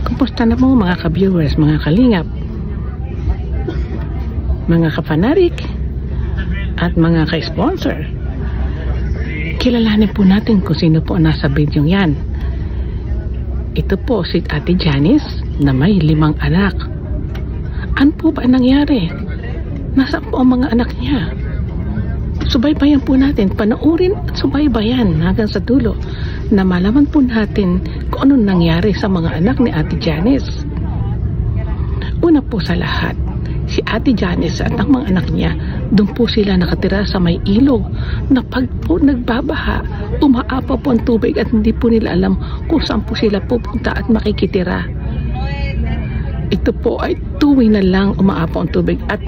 Kumusta na po mga ka-viewers, mga kalingap, mga ka-fanatic, at mga ka-sponsor? Kilalanin po natin kung sino po nasa video yan. Ito po si Ate Janice na may 5 anak. Ano po ba nangyari? Nasaan po ang mga anak niya? Subaybayan po natin, panoorin at subaybayan hanggang sa dulo na malaman po natin kung anong nangyari sa mga anak ni Ate Janice. Una po sa lahat, si Ate Janice at ang mga anak niya, doon po sila nakatira sa may ilog na pag po nagbabaha, umaapaw po ang tubig at hindi po nila alam kung saan po sila pupunta at makikitira. Ito po ay tuwing na lang umaapaw ang tubig at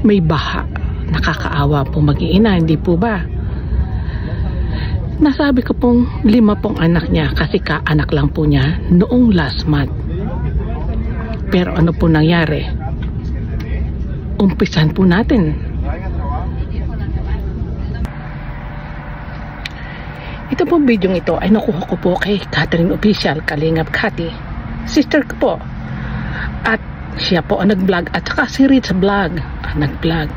may baha. Nakakaawa po mag-iina, hindi po ba? Nasabi ko pong 5 pong anak niya kasi kaanak lang po niya noong last month. Pero ano po nangyari? Umpisan po natin. Ito pong video ito ay nakuha ko po kay Catherine Official, Kalingap Kati, sister ko po. At siya po ang nag-vlog at saka si Rich Vlog ang nag-vlog.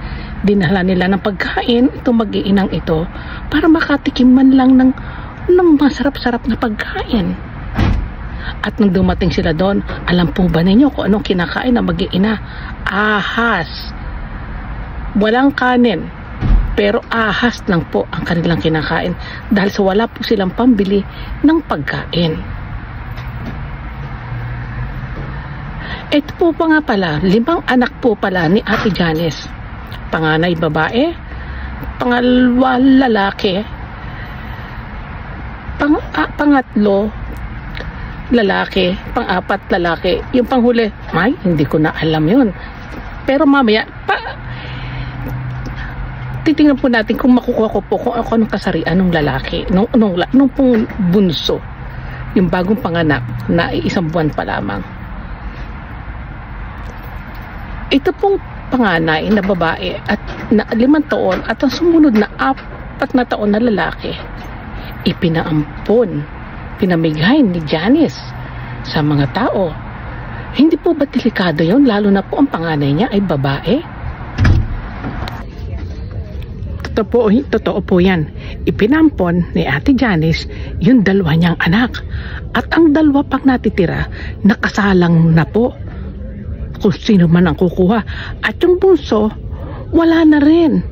Dinala nila ng pagkain itong mag-iinang ito para makatikim man lang ng masarap-sarap na pagkain. At nung dumating sila doon, alam po ba ninyo kung anong kinakain ng mag-iina? Ahas. Walang kanin, pero ahas lang po ang kanilang kinakain dahil sa wala po silang pambili ng pagkain. Ito po pa nga pala, 5 anak po pala ni Ate Janice. Panganay babae, pangalawa lalaki, pangatlo lalaki, pang-4 lalaki, yung panghuli, hindi ko na alam yun. Pero mamaya, titingnan po natin kung makukuha ko po kung anong kasarian ng lalaki, nung pong bunso, yung bagong panganak na 1 buwan pa lamang. Ito pong panganay na babae at na 5 taon at ang sumunod na 4 na taon na lalaki, ipinaampon, pinamigay ni Janice sa mga tao. Hindi po ba delikado yun, lalo na po ang panganay niya ay babae? Totoo po yan. Ipinampon ni Ate Janice yung 2 niyang anak at ang 2 pang natitira nakasalang na po kung sino man ang kukuha. At yung bunso, wala na rin.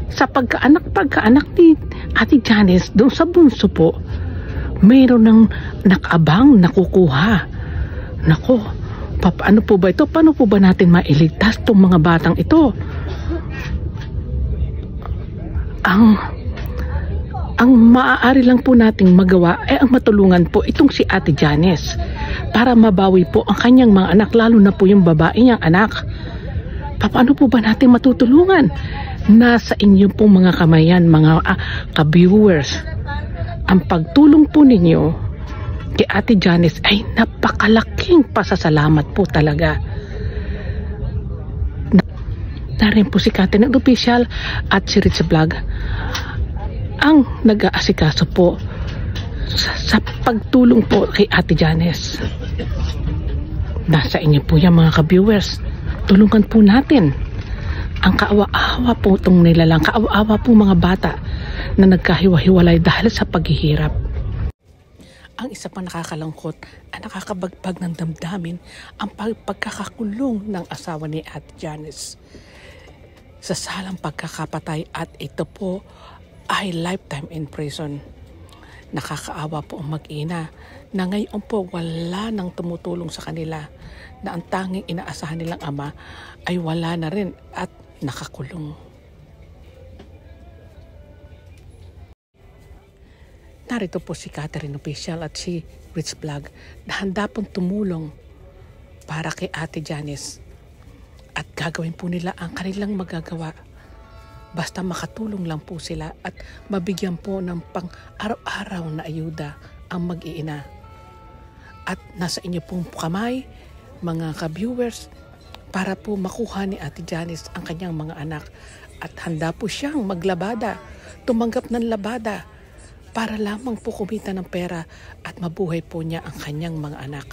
Sa pagkaanak ni Ate Janice, doon sa bunso po, mayroon ng nakaabang nakukuha. Nako, paano po ba ito? Paano po ba natin mailigtas itong mga batang ito? Ang maaari lang po nating magawa ay ang matulungan po itong si Ate Janice para mabawi po ang kanyang mga anak, lalo na po yung babae niyang anak. Paano po ba natin matutulungan? Nasa inyo pong mga kamayan, mga ka-viewers. Ang pagtulong po ninyo kay Ate Janice ay napakalaking pasasalamat po talaga. Narin po si Catherine Official at si Rich Vlog ang nag-aasikaso po sa pagtulong po kay Ate Janice. Nasa inyo po yan mga ka-viewers. Tulungan po natin ang kaawa-awa po itong nilalang, kaawa-awa po mga bata na nagkahiwa-hiwalay dahil sa paghihirap. Ang isa pang nakakalangkot at nakakabagbag ng damdamin ang pagkakakulong ng asawa ni Ate Janice sa salang pagkakapatay, at ito po ay lifetime in prison. Nakakaawa po ang mag-ina na ngayon po wala nang tumutulong sa kanila, na ang tanging inaasahan nilang ama ay wala na rin at nakakulong. Narito po si Catherine Official at si Rich Vlog na handa pong tumulong para kay Ate Janice, at gagawin po nila ang kanilang magagawa. Basta makatulong lang po sila at mabigyan po ng pang-araw-araw na ayuda ang mag-iina. At nasa inyo pong kamay, mga ka-viewers, para po makuha ni Ate Janice ang kanyang mga anak. At handa po siyang maglabada, tumanggap ng labada para lamang po kumita ng pera at mabuhay po niya ang kanyang mga anak.